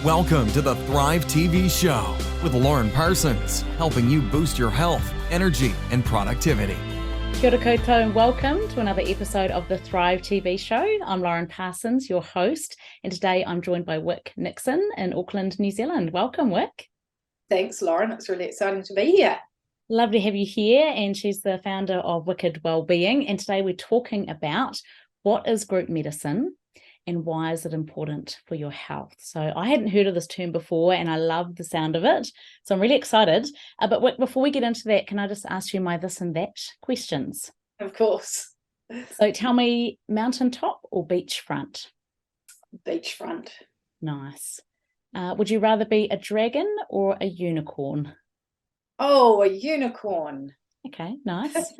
Welcome to the Thrive TV show with Lauren Parsons, helping you boost your health, energy, and productivity. Kia ora koutou and welcome to another episode of the Thrive TV show. I'm Lauren Parsons, your host, and today I'm joined by Wick Nixon in Auckland, New Zealand. Welcome, Wick. Thanks, Lauren. It's really exciting to be here. Lovely to have you here, and she's the founder of Wicked Wellbeing, and today we're talking about what is group medicine and why is it important for your health. So I hadn't heard of this term before and I love the sound of it, so I'm really excited. But Wick, before we get into that, can I just ask you my this and that questions? Of course. So tell me, mountaintop or beachfront? Beachfront. Nice. Would you rather be a dragon or a unicorn? Oh, a unicorn. Okay, nice.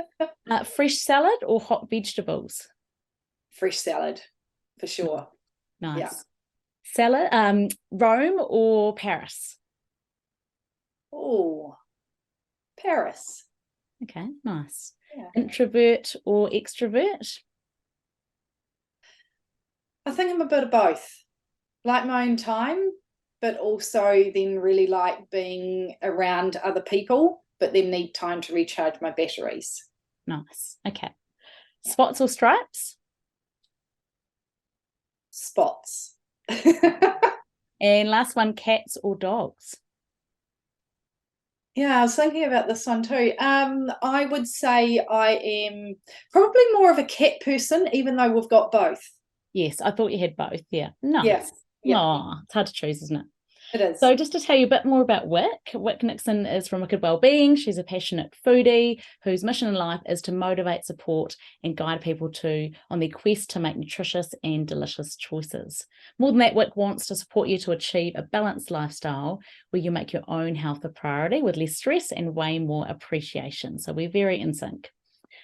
Fresh salad or hot vegetables? Fresh salad, for sure. Nice. Yeah. Salad, Rome or Paris? Oh, Paris. Okay, nice. Yeah. Introvert or extrovert? I think I'm a bit of both. Like my own time, but also then really like being around other people, but then need time to recharge my batteries. Nice. Okay. Spots or stripes? Spots. And last one, cats or dogs? Yeah, I was thinking about this one too. I would say I am probably more of a cat person, even though we've got both. Yes, I thought you had both. Yeah. Nice. Yeah. Yeah. Oh, it's hard to choose, isn't it? It is. So just to tell you a bit more about Wick Nixon is from Wicked Wellbeing. She's a passionate foodie whose mission in life is to motivate, support, and guide people on their quest to make nutritious and delicious choices. More than that, Wick wants to support you to achieve a balanced lifestyle where you make your own health a priority with less stress and way more appreciation. So we're very in sync.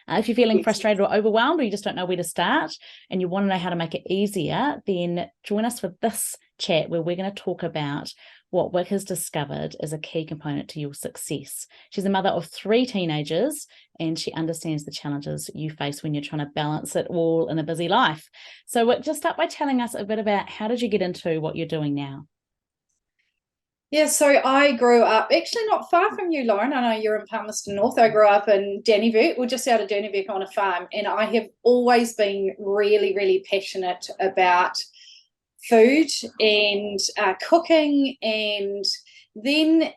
If you're feeling frustrated or overwhelmed or you just don't know where to start and you want to know how to make it easier, then join us for this chat where we're going to talk about what Wick has discovered is a key component to your success. She's a mother of 3 teenagers and she understands the challenges you face when you're trying to balance it all in a busy life. So Wick, just start by telling us a bit about how did you get into what you're doing now? Yeah, so I grew up actually not far from you, Lauren. I know you're in Palmerston North. I grew up in Dannevirke, just out of Dannevirke on a farm. And I have always been really, really passionate about food and cooking. And then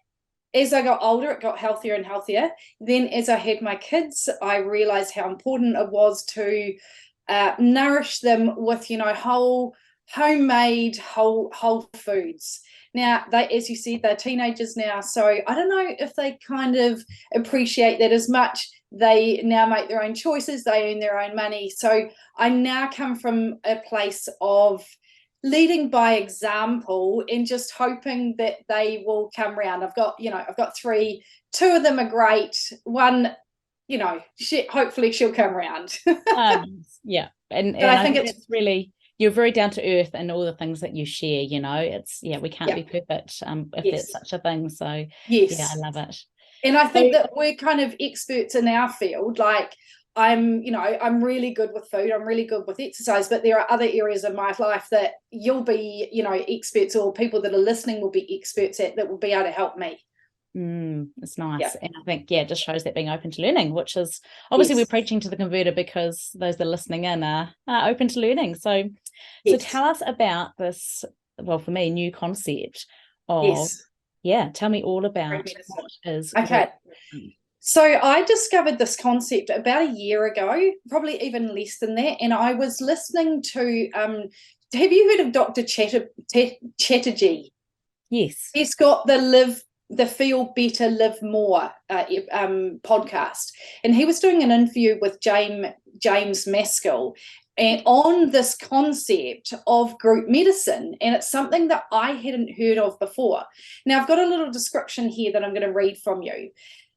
as I got older, it got healthier and healthier. Then as I had my kids, I realized how important it was to nourish them with, homemade whole foods. Now, as you said, they're teenagers now, so I don't know if they kind of appreciate that as much. They now make their own choices, they earn their own money. So I now come from a place of leading by example and just hoping that they will come around. I've got 3, 2 of them are great. One, hopefully she'll come around. Yeah, and I think it's really... You're very down to earth and all the things that you share, we can't be perfect if there's such a thing. So yes. Yeah, I love it. And I think that we're kind of experts in our field. Like I'm really good with food. I'm really good with exercise, but there are other areas of my life that you'll be, experts, or people that are listening will be experts at, that will be able to help me. It's nice. Yeah. And I think, it just shows that being open to learning, which is obviously we're preaching to the converter because those that are listening in are open to learning. So tell us about this, well, for me, new concept of, tell me all about what is. Okay. So I discovered this concept about a year ago, probably even less than that. And I was listening to, have you heard of Dr. Chatterjee? Yes. He's got the Feel Better, Live More podcast. And he was doing an interview with James Maskell and on this concept of group medicine. And it's something that I hadn't heard of before. Now, I've got a little description here that I'm going to read for you.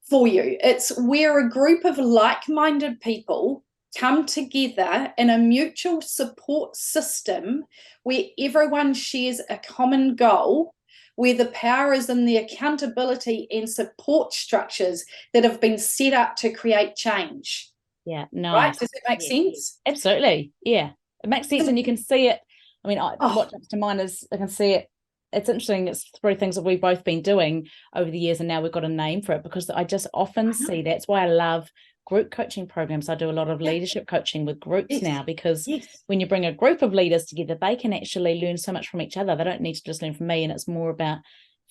It's where a group of like-minded people come together in a mutual support system where everyone shares a common goal, where the power is in the accountability and support structures that have been set up to create change. Yeah, nice. Right? Does it make sense? Absolutely. Yeah, it makes sense, and you can see it. I mean, what comes to mind is I can see it it's interesting. It's three things that we've both been doing over the years, and now we've got a name for it, because I just often see, that's why I love group coaching programs. I do a lot of leadership coaching with groups now, because when you bring a group of leaders together, they can actually learn so much from each other. They don't need to just learn from me, and it's more about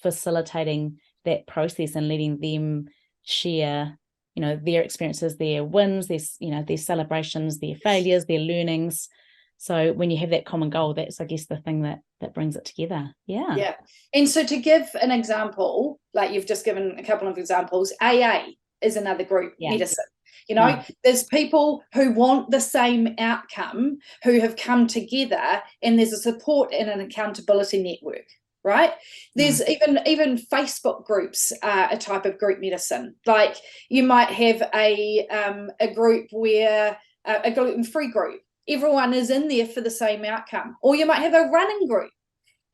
facilitating that process and letting them share, their experiences, their wins, their celebrations, their failures, their learnings. So when you have that common goal, that's, I guess, the thing that brings it together. Yeah. And so to give an example, like you've just given a couple of examples, AA is another group medicine. There's people who want the same outcome, who have come together, and there's a support and an accountability network, right? There's even Facebook groups are a type of group medicine. Like you might have a group where a gluten-free group, everyone is in there for the same outcome. Or you might have a running group.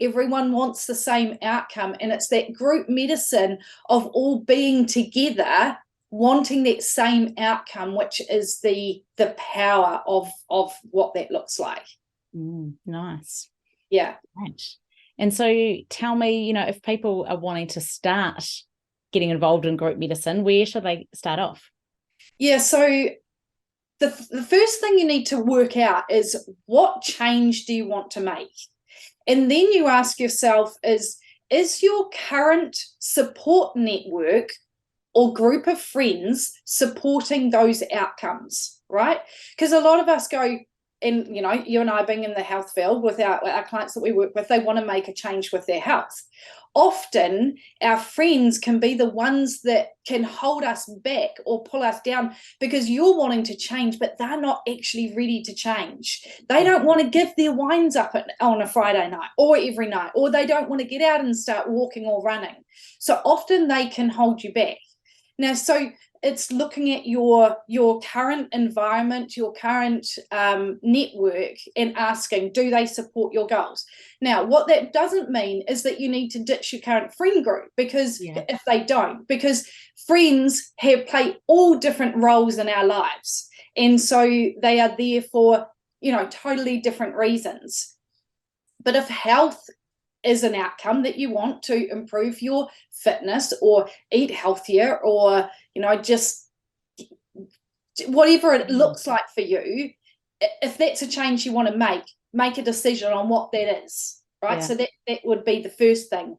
Everyone wants the same outcome, and it's that group medicine of all being together, wanting that same outcome, which is the power of what that looks like. Nice. Yeah. Right. And so tell me, if people are wanting to start getting involved in group medicine, where should they start off? Yeah, so the first thing you need to work out is, what change do you want to make? And then you ask yourself, is your current support network or group of friends supporting those outcomes, right? Because a lot of us go, and you and I being in the health field with our clients that we work with, they want to make a change with their health. Often our friends can be the ones that can hold us back or pull us down, because you're wanting to change, but they're not actually ready to change. They don't want to give their wines up on a Friday night or every night, or they don't want to get out and start walking or running. So often they can hold you back. Now, so it's looking at your current environment, your current network, and asking, do they support your goals? Now, what that doesn't mean is that you need to ditch your current friend group, because if they don't, because friends play all different roles in our lives. And so they are there for, totally different reasons. But if health is an outcome that you want to improve your fitness or eat healthier, or just whatever it looks like for you, if that's a change you want to make a decision on what that is, right? So that would be the first thing.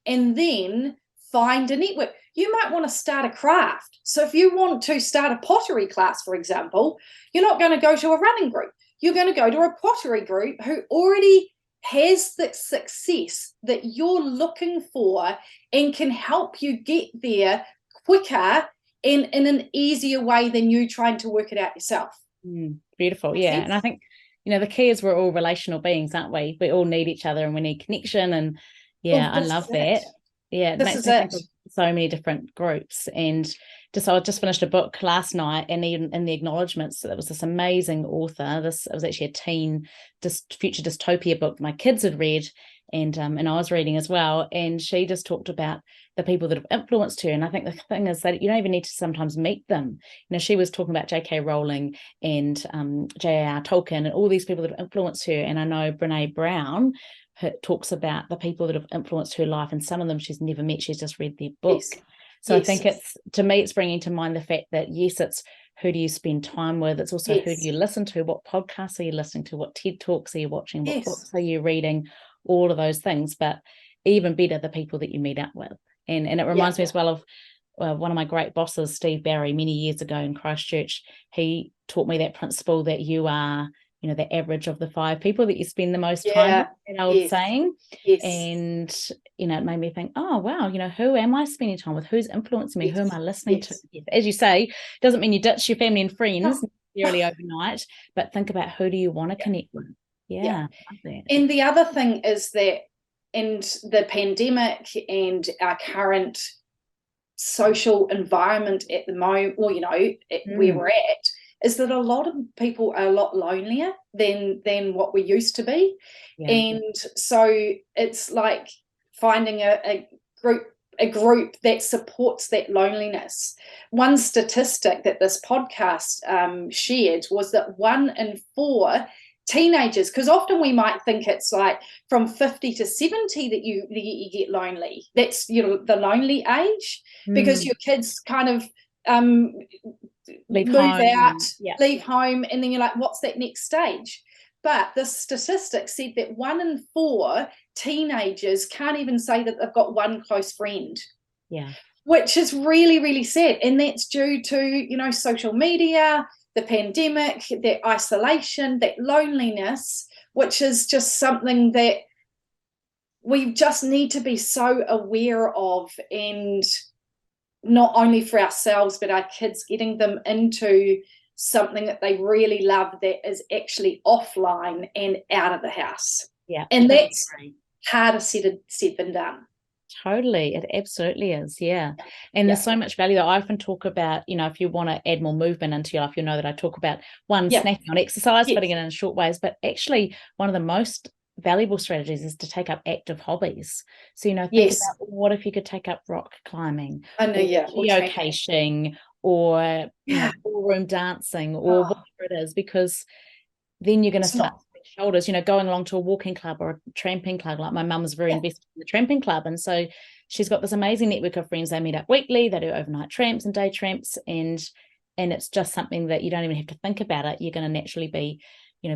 And then find a network. You might want to start a craft. So if you want to start a pottery class, for example, you're not going to go to a running group. You're going to go to a pottery group who already has the success that you're looking for and can help you get there quicker and in an easier way than you trying to work it out yourself. Beautiful. Yeah. And I think, the key is we're all relational beings, aren't we? We all need each other and we need connection. And I love that. Yeah. It makes me think of so many different groups. And I just finished a book last night, and even in the acknowledgements, there was this amazing author. It was actually a teen future dystopia book my kids had read, and I was reading as well. And she just talked about the people that have influenced her. And I think the thing is that you don't even need to sometimes meet them. She was talking about J.K. Rowling and J.R.R. Tolkien and all these people that have influenced her. And I know Brene Brown talks about the people that have influenced her life, and some of them she's never met. She's just read their book. So I think it's bringing to mind the fact that, yes, it's who do you spend time with? It's also who do you listen to? What podcasts are you listening to? What TED Talks are you watching? What books are you reading? All of those things. But even better, the people that you meet up with. And it reminds me as well of one of my great bosses, Steve Barry, many years ago in Christchurch. He taught me that principle that you are, the average of the 5 people that you spend the most time with, that old saying. And, it made me think, oh, wow, who am I spending time with? Who's influencing me? Who am I listening to? As you say, doesn't mean you ditch your family and friends necessarily overnight, but think about who do you want to connect with. And the other thing is that in the pandemic and our current social environment at the moment, where we're at, is that a lot of people are a lot lonelier than what we used to be. And so it's like finding a group that supports that loneliness. One statistic that this podcast shared was that 1 in 4 teenagers, because often we might think it's like from 50 to 70 that you get lonely. That's, the lonely age, because your kids kind of leave move home, out, leave home, and then you're like, what's that next stage? But the statistics said that 1 in 4 teenagers can't even say that they've got one close friend. Yeah. Which is really, really sad. And that's due to, social media, the pandemic, that isolation, that loneliness, which is just something that we just need to be so aware of, and not only for ourselves, but our kids, getting them into something that they really love that is actually offline and out of the house. Yeah. And that's harder said than done. Totally. It absolutely is. Yeah. And there's so much value that I often talk about, if you want to add more movement into your life, you'll know that I talk about snacking on exercise, fitting it in short ways, but actually one of the most valuable strategies is to take up active hobbies. So, think about, what if you could take up rock climbing, geocaching, or ballroom dancing, or whatever it is, because then you're going to start shoulders, going along to a walking club or a tramping club. Like my mum was very invested in the tramping club, and so she's got this amazing network of friends. They meet up weekly, they do overnight tramps and day tramps, and it's just something that you don't even have to think about it. You're going to naturally be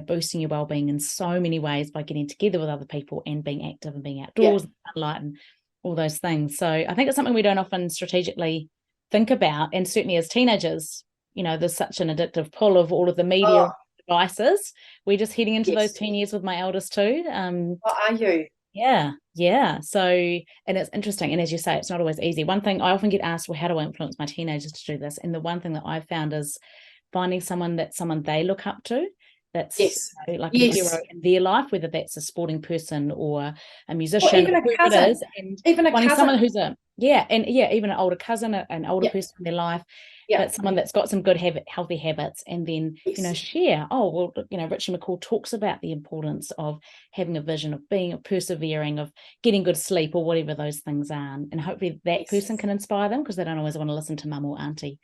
boosting your well-being in so many ways by getting together with other people and being active and being outdoors and sunlight and all those things. So I think it's something we don't often strategically think about, and certainly as teenagers, there's such an addictive pull of all of the media devices. We're just heading into those teen years with my eldest too. What are you? Yeah. So, and it's interesting, and as you say, it's not always easy. One thing I often get asked, well, how do I influence my teenagers to do this? And the one thing that I've found is finding someone they look up to, that's like a hero in their life, whether that's a sporting person or a musician, or even a cousin, it is, and even a cousin, someone who's even an older cousin, an older person in their life, but someone that's got some good healthy habits, and then share. Richie McCall talks about the importance of having a vision, of being persevering, of getting good sleep, or whatever those things are, and hopefully that person can inspire them, because they don't always want to listen to mum or auntie.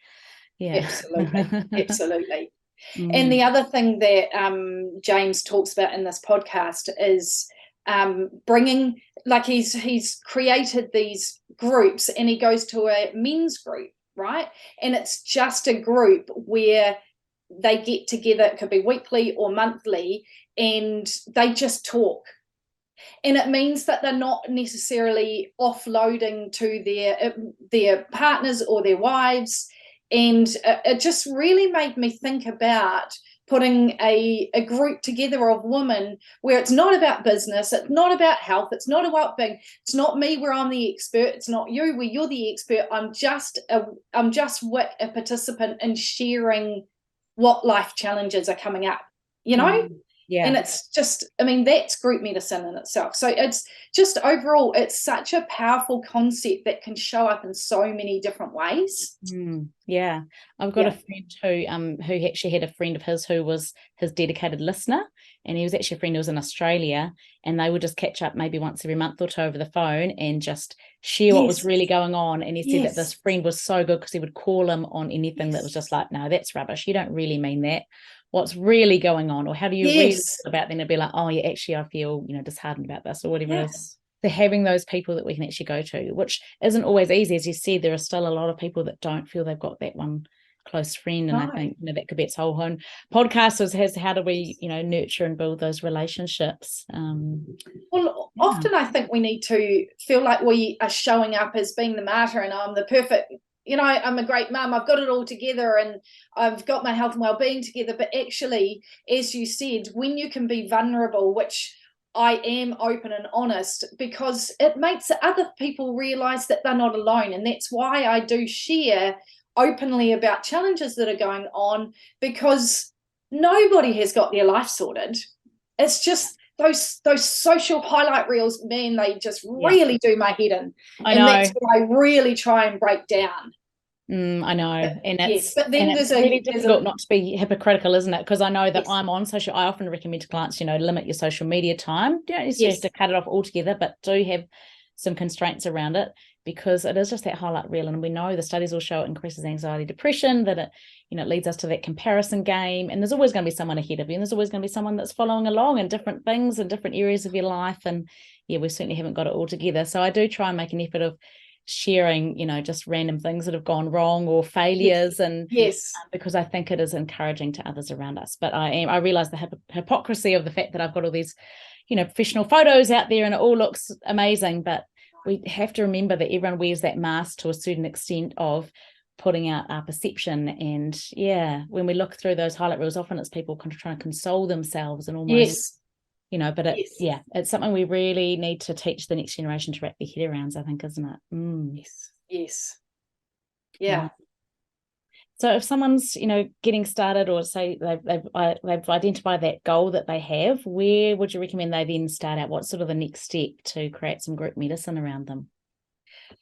Absolutely. And the other thing that James talks about in this podcast is bringing, like, he's created these groups, and he goes to a men's group, right? And it's just a group where they get together. It could be weekly or monthly, and they just talk. And it means that they're not necessarily offloading to their partners or their wives. And it just really made me think about putting a group together of women where it's not about business, it's not about health, it's not about being, it's not me where I'm the expert, it's not you where you're the expert. I'm just a participant in sharing what life challenges are coming up, And it's just, that's group medicine in itself. So it's just overall, it's such a powerful concept that can show up in so many different ways. I've got a friend who actually had a friend of his who was his dedicated listener, and he was actually a friend who was in Australia, and they would just catch up maybe once every month or two over the phone and just share what was really going on. And he said that this friend was so good because he would call him on anything that was just like, no, that's rubbish, you don't really mean that. What's really going on, or how do you really feel about them? To be like, oh yeah, actually I feel disheartened about this, or whatever it is. So having those people that we can actually go to, which isn't always easy, as you said, there are still a lot of people that don't feel they've got that one close friend, and I think that could be its whole podcast has how do we nurture and build those relationships. Often I think we need to feel like we are showing up as being the martyr, and I'm the perfect, I'm a great mum, I've got it all together, and I've got my health and well-being together. But actually, as you said, when you can be vulnerable, which I am open and honest, because it makes other people realize that they're not alone. And that's why I do share openly about challenges that are going on, because nobody has got their life sorted. It's just those social highlight reels, man, they just really do my head in. That's what I really try and break down. I know, and but then it's really difficult not to be hypocritical, isn't it? Because I know that I'm on social. I often recommend to clients, limit your social media time. You don't necessarily have to cut it off altogether, but do have some constraints around it, because it is just that highlight reel, and we know the studies will show it increases anxiety, depression, that it, it leads us to that comparison game, and there's always going to be someone ahead of you, and there's always going to be someone that's following along in different things in different areas of your life, and we certainly haven't got it all together. So I do try and make an effort of sharing, just random things that have gone wrong or failures, and because I think it is encouraging to others around us. But I realize the hypocrisy of the fact that I've got all these professional photos out there and it all looks amazing, but we have to remember that everyone wears that mask to a certain extent of putting out our perception. And when we look through those highlight reels, often it's people trying to console themselves and almost but it's something we really need to teach the next generation to wrap their head around, I think, isn't it? So if someone's getting started, or say they've identified that goal that they have, where would you recommend they then start out? What's sort of the next step to create some group medicine around them?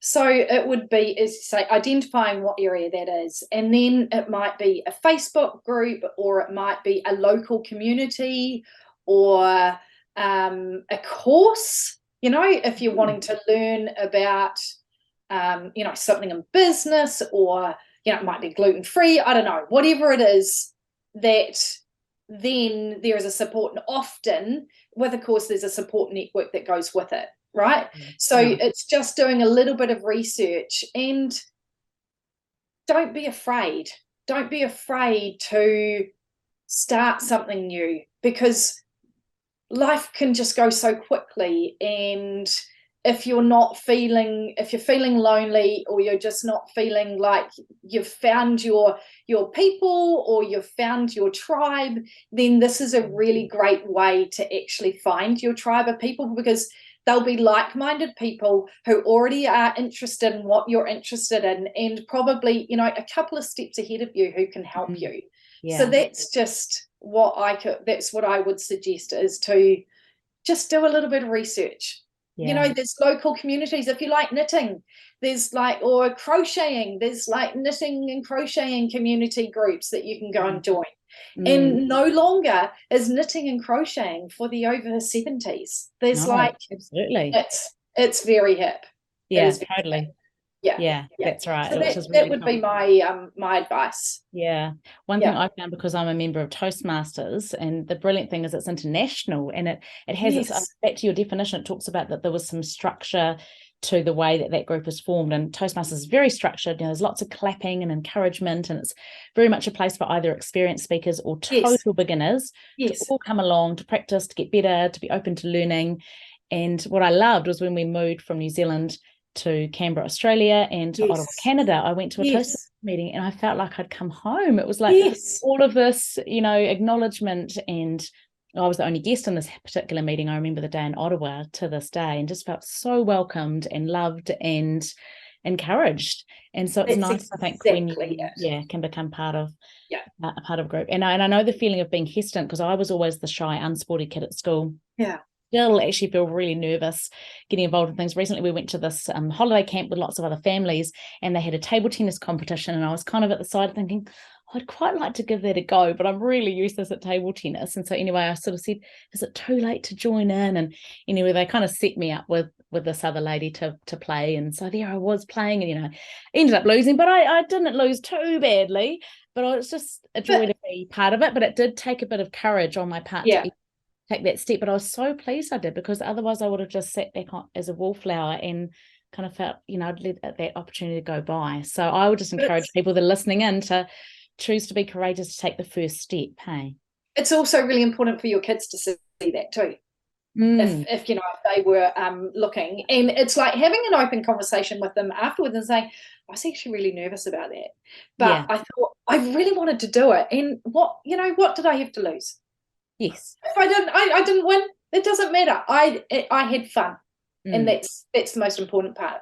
So it would be, as you say, identifying what area that is, and then it might be a Facebook group, or it might be a local community, or a course, if you're wanting to learn about, something in business, or, it might be gluten-free, I don't know, whatever it is, that then there is a support, and often with a course, there's a support network that goes with it, right? So it's just doing a little bit of research, and don't be afraid to start something new, because life can just go so quickly. And if you're feeling lonely, or you're just not feeling like you've found your people, or you've found your tribe, then this is a really great way to actually find your tribe of people, because they'll be like-minded people who already are interested in what you're interested in, and probably, a couple of steps ahead of you who can help you. So that's just that's what I would suggest, is to just do a little bit of research. There's local communities. If you like knitting, there's or crocheting, there's knitting and crocheting community groups that you can go and join. And no longer is knitting and crocheting for the over 70s. There's absolutely, it's very hip. Totally hip. Yeah, that's right. So that would be my advice. One thing I found, because I'm a member of Toastmasters, and the brilliant thing is it's international, and it has its, back to your definition, it talks about that there was some structure to the way that group is formed, and Toastmasters is very structured. There's lots of clapping and encouragement, and it's very much a place for either experienced speakers or total beginners to all come along, to practice, to get better, to be open to learning. And what I loved was when we moved from New Zealand to Canberra, Australia, and to Ottawa, Canada, I went to a Toastmasters meeting, and I felt like I'd come home. It was like all of this, acknowledgement, and I was the only guest in this particular meeting. I remember the day in Ottawa to this day, and just felt so welcomed and loved and encouraged. And so it's nice, I think, when you can become part of a part of a group. And I know the feeling of being hesitant, because I was always the shy, unsporty kid at school. Still actually feel really nervous getting involved in things. Recently we went to this holiday camp with lots of other families, and they had a table tennis competition, and I was kind of at the side thinking, I'd quite like to give that a go, but I'm really useless at table tennis. And so anyway, I sort of said, is it too late to join in? And anyway, they kind of set me up with this other lady to play, and so there I was playing, and ended up losing, but I didn't lose too badly, but it was just a joy to be part of it. But it did take a bit of courage on my part to take that step, but I was so pleased I did, because otherwise I would have just sat back on as a wallflower and kind of felt, I'd let that opportunity go by. So I would just encourage people that are listening in to choose to be courageous, to take the first step. It's also really important for your kids to see that too. If they were looking, and it's like having an open conversation with them afterwards and saying, I was actually really nervous about that, but I thought I really wanted to do it, and what did I have to lose? If I didn't win, it doesn't matter. I had fun, and that's the most important part.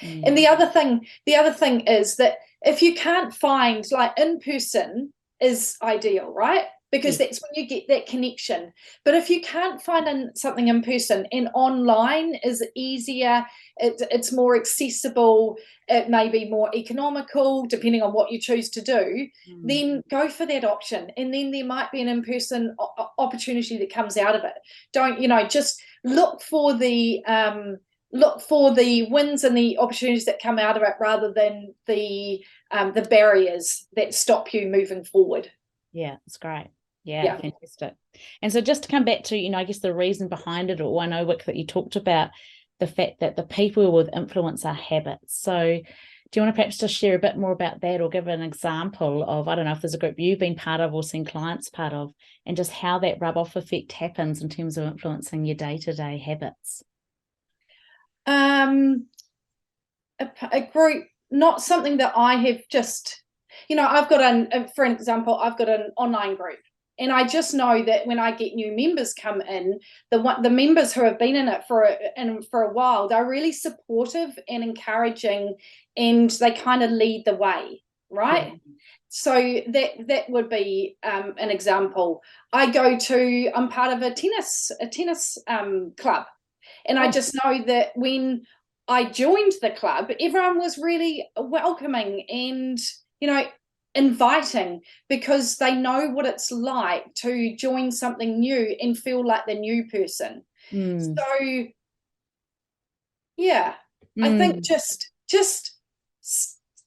And the other thing is that if you can't find, in person is ideal, right? Because that's when you get that connection. But if you can't find something in person, and online is easier, it's more accessible, it may be more economical, depending on what you choose to do, then go for that option. And then there might be an in-person opportunity that comes out of it. Don't, just look for the look for the wins and the opportunities that come out of it, rather than the barriers that stop you moving forward. Yeah, it's great. Yeah, fantastic. And so just to come back to, I guess the reason behind it all, I know, Wick, that you talked about the fact that the people with influence are habits. So do you want to perhaps just share a bit more about that, or give an example of, I don't know if there's a group you've been part of or seen clients part of, and just how that rub-off effect happens in terms of influencing your day-to-day habits? A group, not something that I have just, I've got for example, I've got an online group, and I just know that when I get new members come in, the members who have been in it for a while, they're really supportive and encouraging, and they kind of lead the way, right? Yeah. So that would be an example. I'm part of a tennis club, and I just know that when I joined the club, everyone was really welcoming and, inviting, because they know what it's like to join something new and feel like the new person. So, yeah, I think just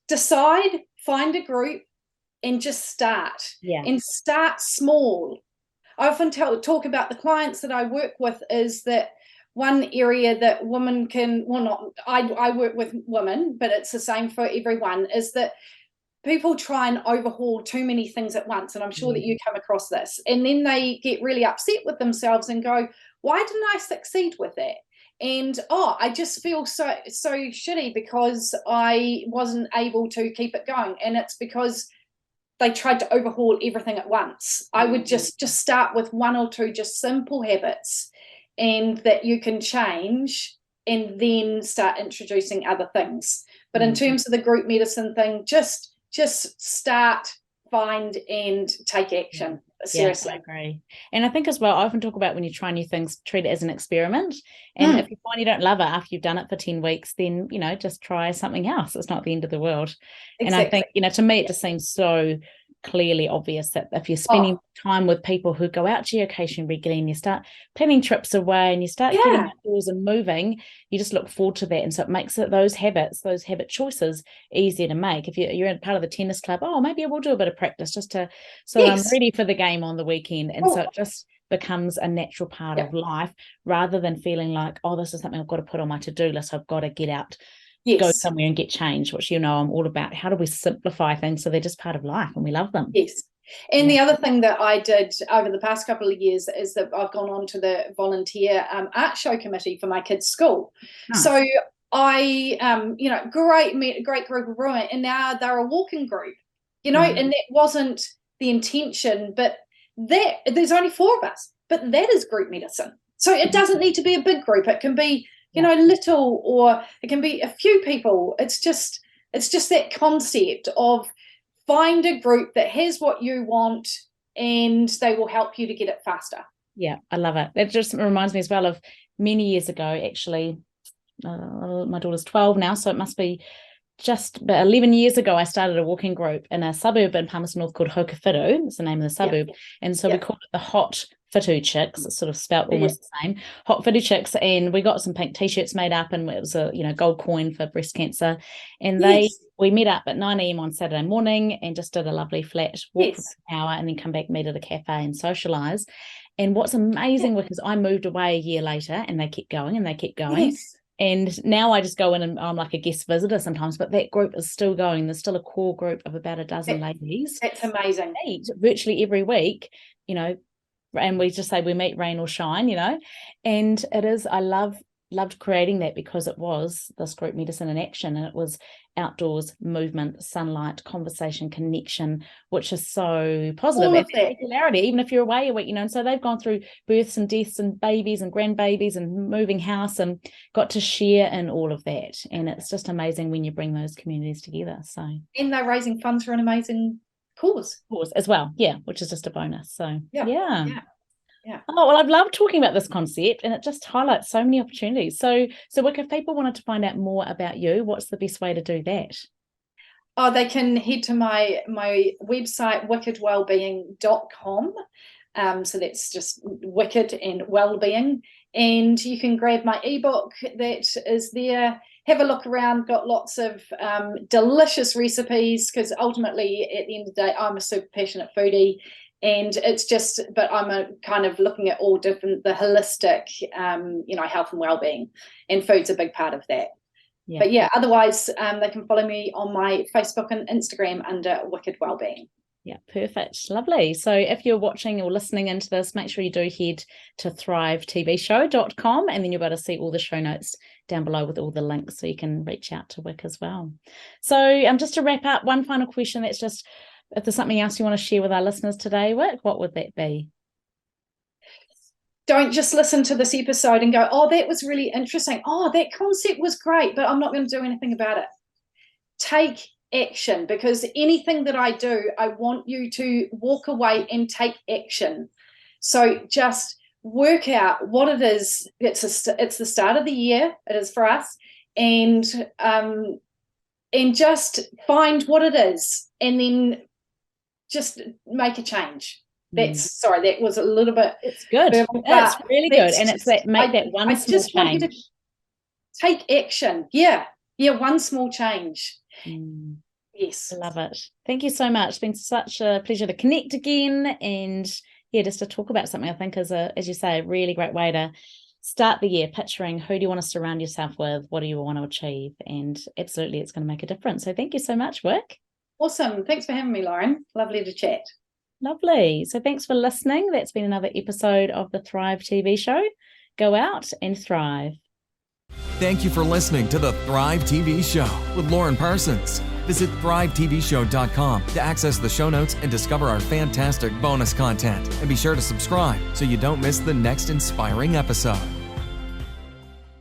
decide, find a group, and just start. Yeah. And start small. I often talk about the clients that I work with is that one area that women can, well, not, I work with women, but it's the same for everyone, is that people try and overhaul too many things at once. And I'm sure that you come across this. And then they get really upset with themselves and go, why didn't I succeed with that? And, I just feel so shitty because I wasn't able to keep it going. And it's because they tried to overhaul everything at once. I would just start with one or two just simple habits, and that you can change, and then start introducing other things. But in terms of the group medicine thing, just start, find, and take action. Seriously. Yeah, I agree. And I think as well, I often talk about when you try new things, treat it as an experiment. And if you find you don't love it after you've done it for 10 weeks, then, just try something else. It's not the end of the world. Exactly. And I think, to me, it just seems so clearly obvious that if you're spending time with people who go out geocaching regularly, and you start planning trips away, and you start getting outdoors and moving, you just look forward to that. And so it makes those habit choices easier to make. If you're in part of the tennis club, maybe I will do a bit of practice just I'm ready for the game on the weekend. And so it just becomes a natural part of life, rather than feeling like, this is something I've got to put on my to-do list. I've got to get out, go somewhere and get change, which I'm all about. How do we simplify things so they're just part of life and we love them? Yes. And the other thing that I did over the past couple of years is that I've gone on to the volunteer art show committee for my kids' school. Nice. So I, great group of women, and now they're a walking group, and that wasn't the intention, but there's only 4 of us, but that is group medicine. So it doesn't need to be a big group. It can be little, or it can be a few people. It's just that concept of find a group that has what you want, and they will help you to get it faster. Yeah, I love it. That just reminds me as well of many years ago, actually. My daughter's 12 now, so it must be just about 11 years ago, I started a walking group in a suburb in Palmerston North called Hokowhitu. It's the name of the suburb. Yeah. And so we called it the Hot Whitu Chicks. It's sort of spelt almost the same. Hot Whitu Chicks. And we got some pink t-shirts made up, and it was a gold coin for breast cancer. And we met up at 9 a.m. on Saturday morning and just did a lovely flat walk for an hour, and then come back, meet at a cafe and socialise. And what's amazing was I moved away a year later, and they kept going and they kept going. Yes. And now I just go in and I'm like a guest visitor sometimes, but that group is still going. There's still a core group of about a dozen ladies. That's amazing. Meet virtually every week, and we just say we meet rain or shine, and it is, I loved creating that, because it was this group medicine in action, and it was outdoors, movement, sunlight, conversation, connection, which is so positive. And regularity, even if you're away a week, and so they've gone through births and deaths and babies and grandbabies and moving house, and got to share in all of that. And it's just amazing when you bring those communities together. So, and they're raising funds for an amazing cause as well, which is just a bonus. So yeah. Oh, well, I've loved talking about this concept, and it just highlights so many opportunities. So Wick, if people wanted to find out more about you, what's the best way to do that? They can head to my website, wickedwellbeing.com. So that's just wicked and wellbeing. and you can grab my ebook that is there. Have a look around, got lots of delicious recipes, because ultimately at the end of the day, I'm a super passionate foodie, and it's just, but I'm a kind of looking at all different, the holistic, health and wellbeing, and food's a big part of that. Yeah. But yeah, otherwise they can follow me on my Facebook and Instagram under Wicked Wellbeing. Yeah, perfect. Lovely. So if you're watching or listening into this, make sure you do head to thrivetvshow.com, and then you'll be able to see all the show notes down below with all the links, so you can reach out to Wick as well. So just to wrap up, one final question, that's just, if there's something else you want to share with our listeners today, Wick, what would that be? Don't just listen to this episode and go, oh, that was really interesting. Oh, that concept was great, but I'm not going to do anything about it. Take action, because anything that I do, I want you to walk away and take action. So just work out what it is. It's the start of the year. It is for us, and just find what it is, and then just make a change. That was a little bit. It's good. That's really good, and it's that that one small change. Want you to take action. Yeah, one small change. Yes, love it. Thank you so much. It's been such a pleasure to connect again, and just to talk about something I think is as you say, a really great way to start the year, picturing who do you want to surround yourself with, what do you want to achieve, and absolutely it's going to make a difference. So thank you so much, Wick. Awesome. Thanks for having me, Lauren. Lovely to chat. Lovely. So thanks for listening. That's been another episode of the Thrive TV show. Go out and thrive. Thank you for listening to the Thrive TV show with Lauren Parsons. Visit thrivetvshow.com to access the show notes and discover our fantastic bonus content. And be sure to subscribe so you don't miss the next inspiring episode.